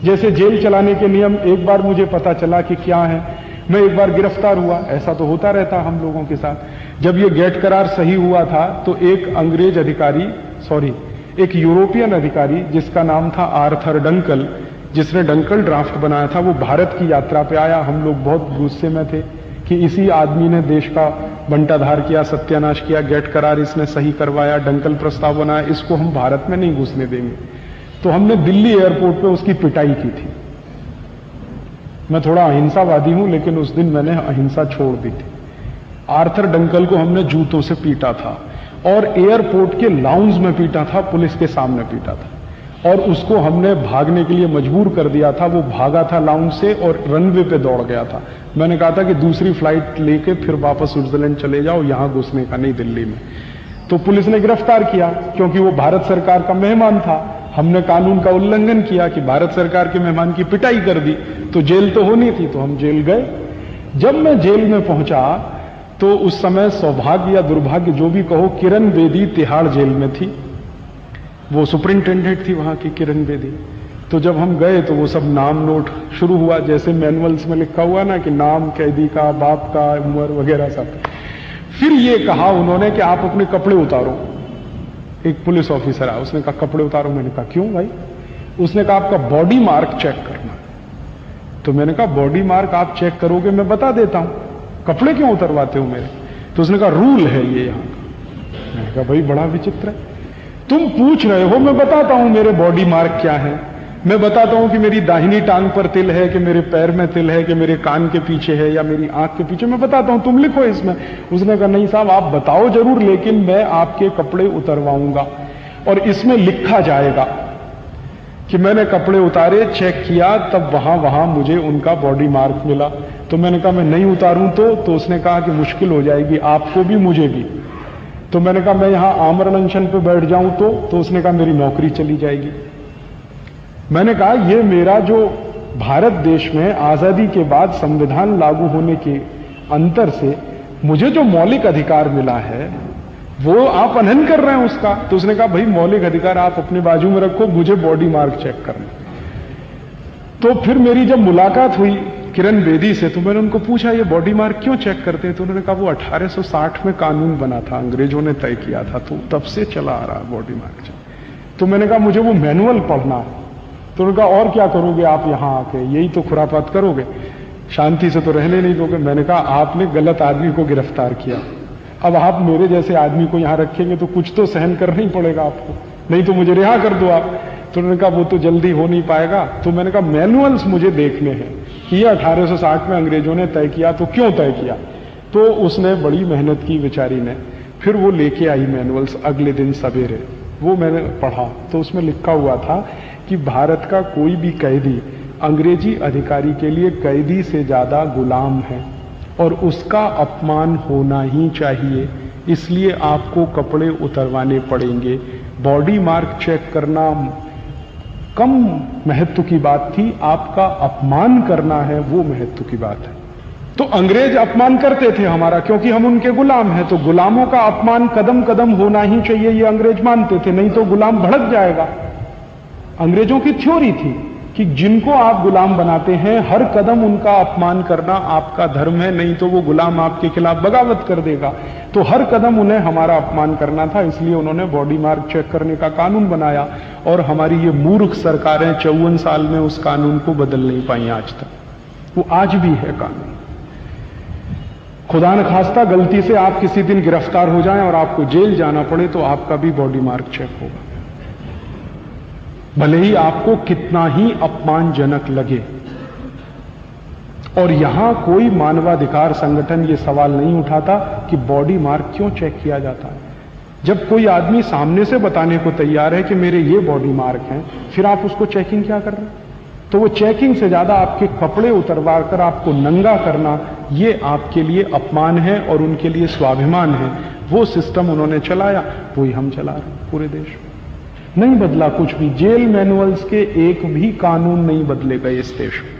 जैसे जेल चलाने के नियम एक बार मुझे पता चला कि क्या है, मैं एक बार गिरफ्तार हुआ, ऐसा तो होता रहता हम लोगों के साथ। जब ये गेट करार सही हुआ था तो एक अंग्रेज अधिकारी, एक यूरोपियन अधिकारी जिसका नाम था आर्थर डंकल, जिसने डंकल ड्राफ्ट बनाया था, वो भारत की यात्रा पे आया। हम लोग बहुत गुस्से में थे कि इसी आदमी ने देश का बंटाधार किया, सत्यानाश किया, गेट करार इसने सही करवाया, डंकल प्रस्ताव बनाया, इसको हम भारत में नहीं घुसने देंगे। तो हमने दिल्ली एयरपोर्ट पे उसकी पिटाई की थी। मैं थोड़ा अहिंसावादी हूं, लेकिन उस दिन मैंने अहिंसा छोड़ दी थी। आर्थर डंकल को हमने जूतों से पीटा था और एयरपोर्ट के लाउंज में पीटा था, पुलिस के सामने पीटा था, और उसको हमने भागने के लिए मजबूर कर दिया था। वो भागा था लाउंज से और रनवे पे दौड़ गया था। मैंने कहा था कि दूसरी फ्लाइट लेके फिर वापस स्विट्जरलैंड चले जाओ, यहां घुसने का नहीं दिल्ली में। तो पुलिस ने गिरफ्तार किया क्योंकि वो भारत सरकार का मेहमान था। हमने कानून का उल्लंघन किया कि भारत सरकार के मेहमान की पिटाई कर दी, तो जेल तो होनी थी, तो हम जेल गए। जब मैं जेल में पहुंचा तो उस समय सौभाग्य या दुर्भाग्य जो भी कहो, किरण बेदी तिहाड़ जेल में थी। वो सुपरिंटेंडेंट थी वहां की, किरण बेदी। तो जब हम गए तो वो सब नाम नोट शुरू हुआ, जैसे मैनुअल्स में लिखा हुआ ना कि नाम कैदी का, बाप का, उम्र वगैरह सब। फिर ये कहा उन्होंने कि आप अपने कपड़े उतारो। एक पुलिस ऑफिसर आया, उसने कहा कपड़े उतारो। मैंने कहा क्यों भाई? उसने कहा आपका बॉडी मार्क चेक करना। तो मैंने कहा बॉडी मार्क आप चेक करोगे, मैं बता देता हूं, कपड़े क्यों उतरवाते हो मेरे? तो उसने कहा रूल है ये यहां का। मैंने कहा भाई बड़ा विचित्र है, तुम पूछ रहे हो, मैं बताता हूं मेरे बॉडी मार्क क्या है। मैं बताता हूं कि मेरी दाहिनी टांग पर तिल है, कि मेरे पैर में तिल है, कि मेरे कान के पीछे है या मेरी आंख के पीछे, मैं बताता हूं, तुम लिखो इसमें। उसने कहा नहीं साहब आप बताओ जरूर, लेकिन मैं आपके कपड़े उतरवाऊंगा और इसमें लिखा जाएगा कि मैंने कपड़े उतारे, चेक किया, तब वहां मुझे उनका बॉडी मार्क मिला। तो मैंने कहा मैं नहीं उतारूं तो उसने कहा कि मुश्किल हो जाएगी आपको भी मुझे भी। तो मैंने कहा मैं यहां आमरण अनशन पे बैठ जाऊं तो उसने कहा मेरी नौकरी चली जाएगी। मैंने कहा ये मेरा जो भारत देश में आजादी के बाद संविधान लागू होने के अंतर से मुझे जो मौलिक अधिकार मिला है वो आप अनहन कर रहे हैं उसका। तो उसने कहा भाई मौलिक अधिकार आप अपने बाजू में रखो, मुझे बॉडी मार्क चेक करना। तो फिर मेरी जब मुलाकात हुई किरण बेदी से तो मैंने उनको पूछा ये बॉडी मार्क क्यों चेक करते हैं? तो उन्होंने कहा वो 1860 में कानून बना था, अंग्रेजों ने तय किया था, तो तब से चला आ रहा बॉडी मार्क चेक। तो मैंने कहा मुझे वो मैनुअल पढ़ना है। तो उन्होंने कहा और क्या करोगे आप यहां आके, यही तो खुरापात करोगे, शांति से तो रहने नहीं दोगे। मैंने कहा आपने गलत आदमी को गिरफ्तार किया, अब आप मेरे जैसे आदमी को यहां रखेंगे तो कुछ तो सहन करना ही पड़ेगा आपको, नहीं तो मुझे रिहा कर दो आप। तो उन्होंने कहा वो तो जल्दी हो नहीं पाएगा। तो मैंने कहा मैनुअल्स मुझे देखने हैं कि ये 1860 में अंग्रेजों ने तय किया, तो क्यों तय किया? तो उसने बड़ी मेहनत की बेचारी ने, फिर वो लेके आई मैनुअल्स अगले दिन सवेरे। वो मैंने पढ़ा तो उसमें लिखा हुआ था कि भारत का कोई भी कैदी अंग्रेजी अधिकारी के लिए कैदी से ज्यादा गुलाम है और उसका अपमान होना ही चाहिए, इसलिए आपको कपड़े उतरवाने पड़ेंगे। बॉडी मार्क चेक करना कम महत्व की बात थी, आपका अपमान करना है वो महत्व की बात है। तो अंग्रेज अपमान करते थे हमारा क्योंकि हम उनके गुलाम हैं, तो गुलामों का अपमान कदम कदम होना ही चाहिए ये अंग्रेज मानते थे, नहीं तो गुलाम भड़क जाएगा। अंग्रेजों की थ्योरी थी कि जिनको आप गुलाम बनाते हैं हर कदम उनका अपमान करना आपका धर्म है, नहीं तो वो गुलाम आपके खिलाफ बगावत कर देगा। तो हर कदम उन्हें हमारा अपमान करना था, इसलिए उन्होंने बॉडी मार्क चेक करने का कानून बनाया। और हमारी ये मूर्ख सरकारें 54 साल में उस कानून को बदल नहीं पाई आज तक, वो आज भी है कानून। खुदा न खास्ता गलती से आप किसी दिन गिरफ्तार हो जाएं और आपको जेल जाना पड़े तो आपका भी बॉडी मार्क चेक होगा, भले ही आपको कितना ही अपमानजनक लगे। और यहां कोई मानवाधिकार संगठन ये सवाल नहीं उठाता कि बॉडी मार्क क्यों चेक किया जाता है। जब कोई आदमी सामने से बताने को तैयार है कि मेरे ये बॉडी मार्क हैं, फिर आप उसको चेकिंग क्या कर रहे हैं? तो वो चेकिंग से ज्यादा आपके कपड़े उतरवा कर आपको नंगा करना, ये आपके लिए अपमान है और उनके लिए स्वाभिमान है। वो सिस्टम उन्होंने चलाया, वही हम चला रहे हैं पूरे देश में। नहीं बदला कुछ भी, जेल मैनुअल्स के एक भी कानून नहीं बदले गए इस देश में।